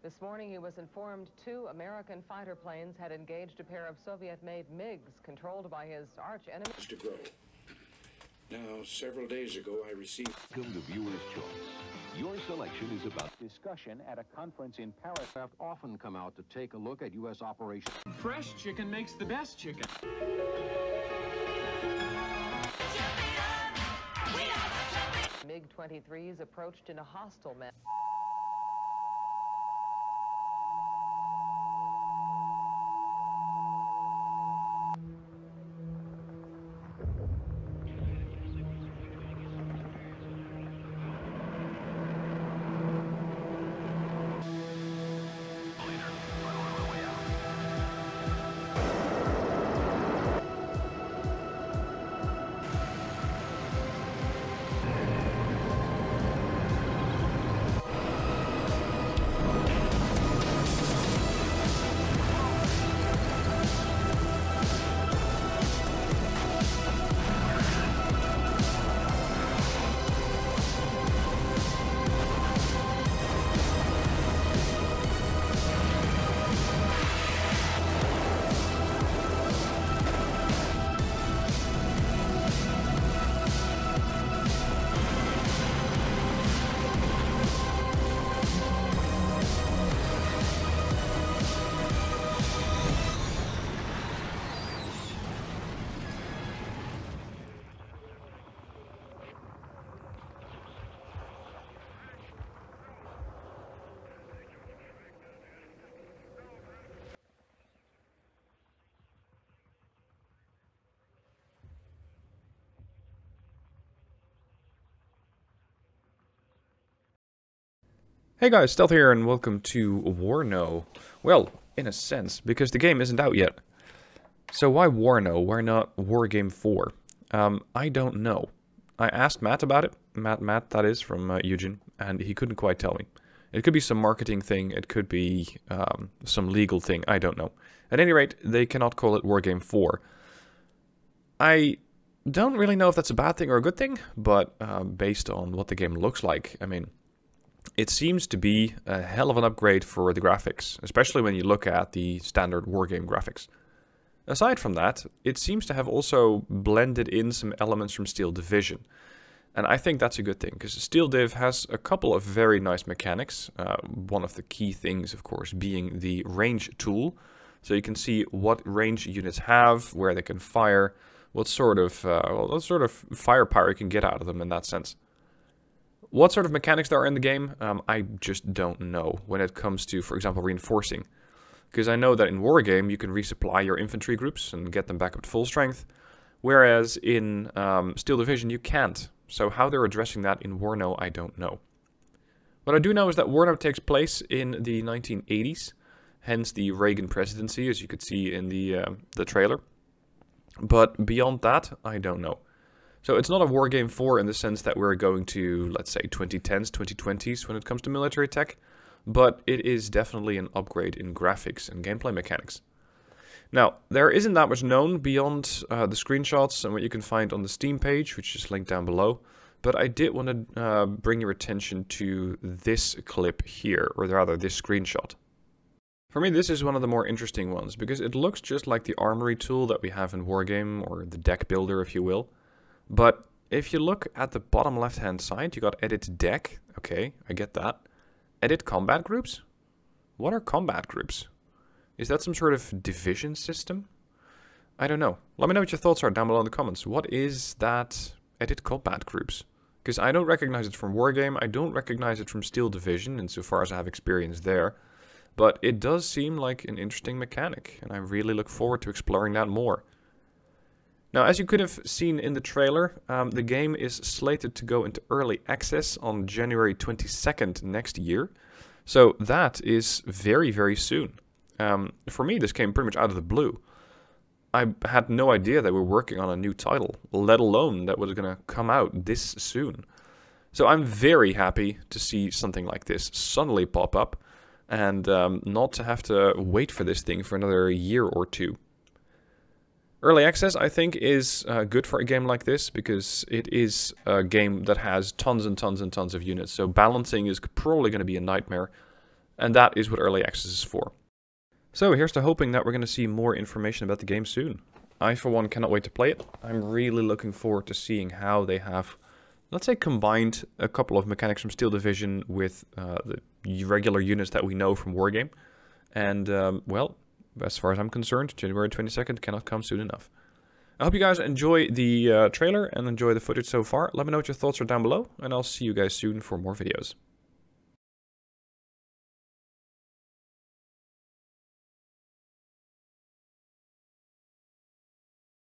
This morning he was informed 2 American fighter planes had engaged a pair of Soviet-made MiGs controlled by his arch-enemy. Mr. Grow. Now, several days ago, I received... Welcome to Viewer's Choice. Your selection is about discussion at a conference in Paris. Often come out to take a look at U.S. operations. Fresh chicken makes the best chicken. MiG-23s approached in a hostile manner. Hey guys, Stealth here and welcome to WARNO. Well, in a sense, because the game isn't out yet. So why WARNO? Why not Wargame 4? I don't know. I asked Matt about it. Matt that is, from Eugen, and he couldn't quite tell me. It could be some marketing thing, it could be some legal thing, I don't know. At any rate, they cannot call it Wargame 4. I don't really know if that's a bad thing or a good thing, but based on what the game looks like, I mean... It seems to be a hell of an upgrade for the graphics, especially when you look at the standard Wargame graphics. Aside from that, it seems to have also blended in some elements from Steel Division. And I think that's a good thing, because Steel Div has a couple of very nice mechanics. One of the key things, of course, being the range tool. So you can see what range units have, where they can fire, what sort of firepower you can get out of them in that sense. What sort of mechanics there are in the game, I just don't know when it comes to, for example, reinforcing. Because I know that in Wargame you can resupply your infantry groups and get them back up to full strength, whereas in Steel Division you can't. So how they're addressing that in WARNO, I don't know. What I do know is that WARNO takes place in the 1980s, hence the Reagan presidency, as you could see in the trailer. But beyond that, I don't know. So it's not a Wargame 4 in the sense that we're going to, let's say, 2010s, 2020s when it comes to military tech, but it is definitely an upgrade in graphics and gameplay mechanics. Now, there isn't that much known beyond the screenshots and what you can find on the Steam page, which is linked down below, but I did want to bring your attention to this clip here, or rather this screenshot. For me, this is one of the more interesting ones, because it looks just like the armory tool that we have in Wargame, or the deck builder, if you will. But if you look at the bottom left hand side, you got edit deck. Okay, I get that. Edit combat groups? What are combat groups? Is that some sort of division system? I don't know. Let me know what your thoughts are down below in the comments. What is that edit combat groups? Because I don't recognize it from Wargame. I don't recognize it from Steel Division, insofar as I have experience there. But it does seem like an interesting mechanic, and I really look forward to exploring that more. Now, as you could have seen in the trailer, the game is slated to go into early access on January 22nd next year. So that is very, very soon. For me, this came pretty much out of the blue. I had no idea they were working on a new title, let alone that was going to come out this soon. So I'm very happy to see something like this suddenly pop up, and not to have to wait for this thing for another year or two. Early access, I think, is good for a game like this, because it is a game that has tons and tons and tons of units. So balancing is probably going to be a nightmare. And that is what Early Access is for. So here's to hoping that we're going to see more information about the game soon. I, for one, cannot wait to play it. I'm really looking forward to seeing how they have, let's say, combined a couple of mechanics from Steel Division with the regular units that we know from Wargame. And, well, as far as I'm concerned, January 22nd cannot come soon enough. I hope you guys enjoy the trailer and enjoy the footage so far. Let me know what your thoughts are down below, and I'll see you guys soon for more videos.